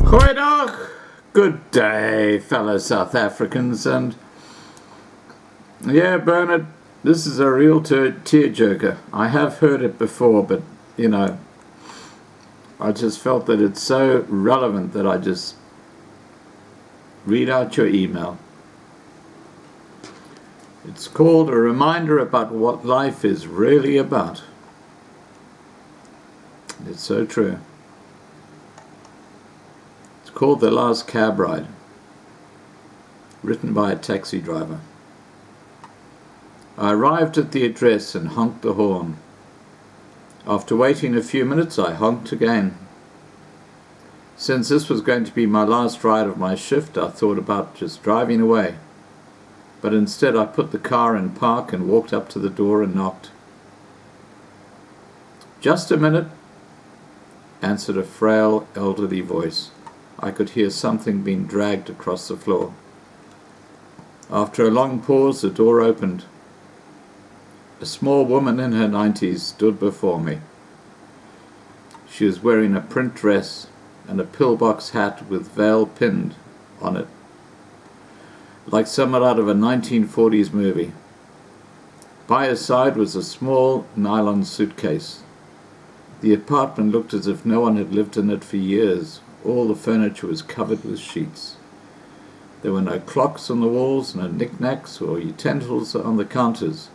Goeiedag, good day, fellow South Africans, and yeah, Bernard, this is a real tearjerker. I have heard it before, but I just felt that it's so relevant that I just read out your email. It's called A Reminder About What Life Is Really About. It's so true. It's called The Last Cab Ride, written by a taxi driver. I arrived at the address and honked the horn. After waiting a few minutes, I honked again. Since this was going to be my last ride of my shift, I thought about just driving away. But instead I put the car in park and walked up to the door and knocked. "Just a minute," answered a frail, elderly voice. I could hear something being dragged across the floor. After a long pause, the door opened. A small woman in her 90s stood before me. She was wearing a print dress and a pillbox hat with veil pinned on it, like someone out of a 1940s movie. By her side was a small nylon suitcase. The apartment looked as if no one had lived in it for years. All the furniture was covered with sheets. There were no clocks on the walls, no knickknacks or utensils on the counters.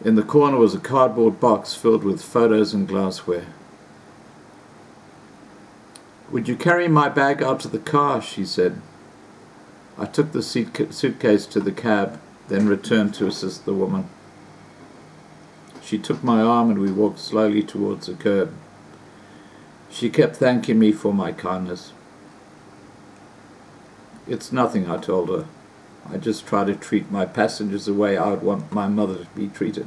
In the corner was a cardboard box filled with photos and glassware. "Would you carry my bag out to the car?" she said. I took the suitcase to the cab, then returned to assist the woman. She took my arm and we walked slowly towards the curb. She kept thanking me for my kindness. "It's nothing," I told her. "I just try to treat my passengers the way I would want my mother to be treated."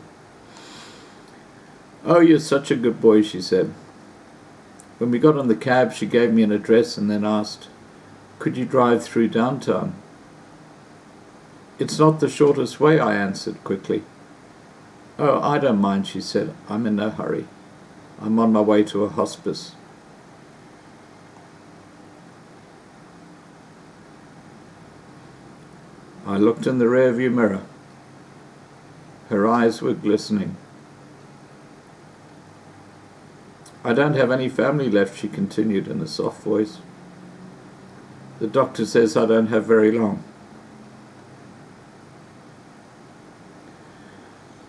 "Oh, you're such a good boy," she said. When we got on the cab, she gave me an address and then asked, "Could you drive through downtown?" "It's not the shortest way," I answered quickly. "Oh, I don't mind," she said. "I'm in no hurry. I'm on my way to a hospice." I looked in the rearview mirror. Her eyes were glistening. "I don't have any family left," she continued in a soft voice. "The doctor says I don't have very long."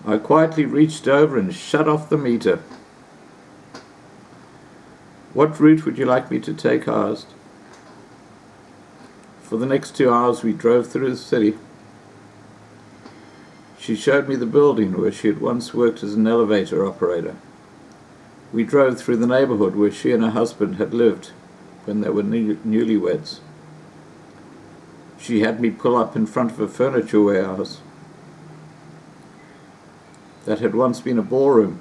I quietly reached over and shut off the meter. "What route would you like me to take?" I asked. For the next 2 hours we drove through the city. She showed me the building where she had once worked as an elevator operator. We drove through the neighborhood where she and her husband had lived when they were newlyweds. She had me pull up in front of a furniture warehouse that had once been a ballroom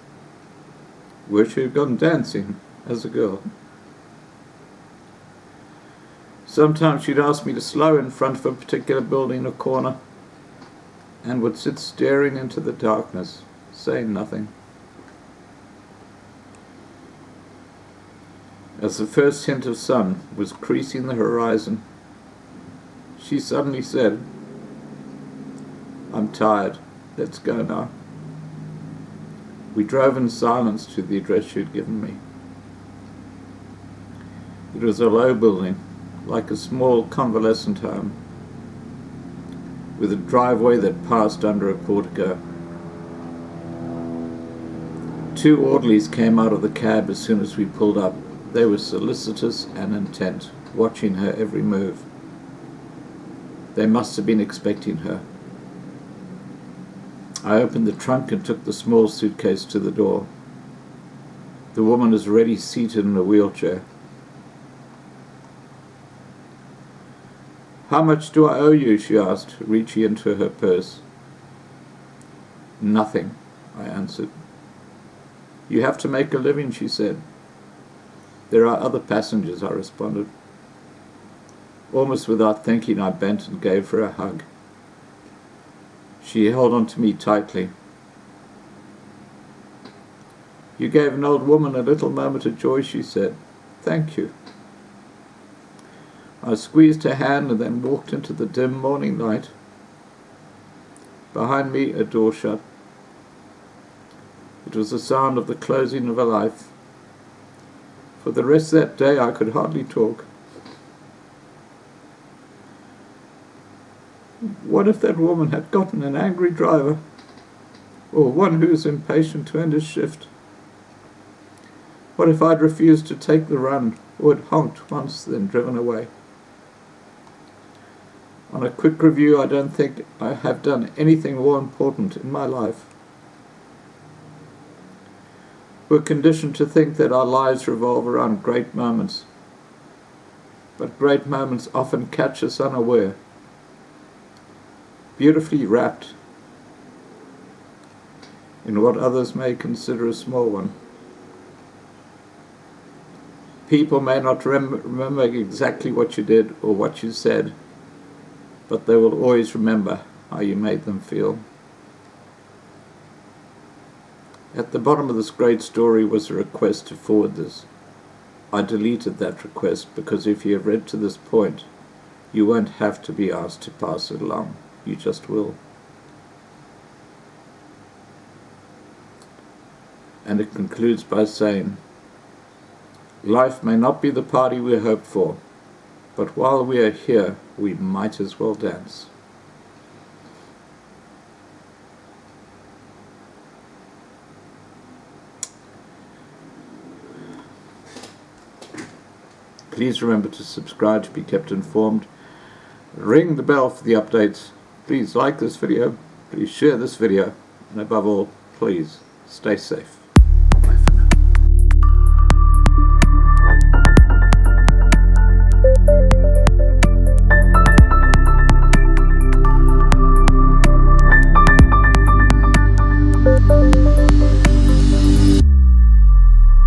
where she had gone dancing as a girl. Sometimes she'd ask me to slow in front of a particular building or corner and would sit staring into the darkness, saying nothing. As the first hint of sun was creasing the horizon, she suddenly said, "I'm tired. Let's go now." We drove in silence to the address she had given me. It was a low building, like a small convalescent home, with a driveway that passed under a portico. 2 orderlies came out of the cab as soon as we pulled up. They were solicitous and intent, watching her every move. They must have been expecting her. I opened the trunk and took the small suitcase to the door. The woman was already seated in a wheelchair. "How much do I owe you?" she asked, reaching into her purse. "Nothing," I answered. "You have to make a living," she said. "There are other passengers," I responded. Almost without thinking, I bent and gave her a hug. She held on to me tightly. "You gave an old woman a little moment of joy," she said. "Thank you." I squeezed her hand and then walked into the dim morning light. Behind me, a door shut. It was the sound of the closing of a life. For the rest of that day, I could hardly talk. What if that woman had gotten an angry driver, or one who was impatient to end his shift? What if I'd refused to take the run, or had honked once, then driven away? On a quick review, I don't think I have done anything more important in my life. We're conditioned to think that our lives revolve around great moments, but great moments often catch us unaware, beautifully wrapped in what others may consider a small one. People may not remember exactly what you did or what you said, but they will always remember how you made them feel. At the bottom of this great story was a request to forward this. I deleted that request because if you have read to this point, you won't have to be asked to pass it along. You just will. And it concludes by saying, life may not be the party we hoped for, but while we are here, we might as well dance. Please remember to subscribe to be kept informed. Ring the bell for the updates. Please like this video. Please share this video. And above all, please stay safe.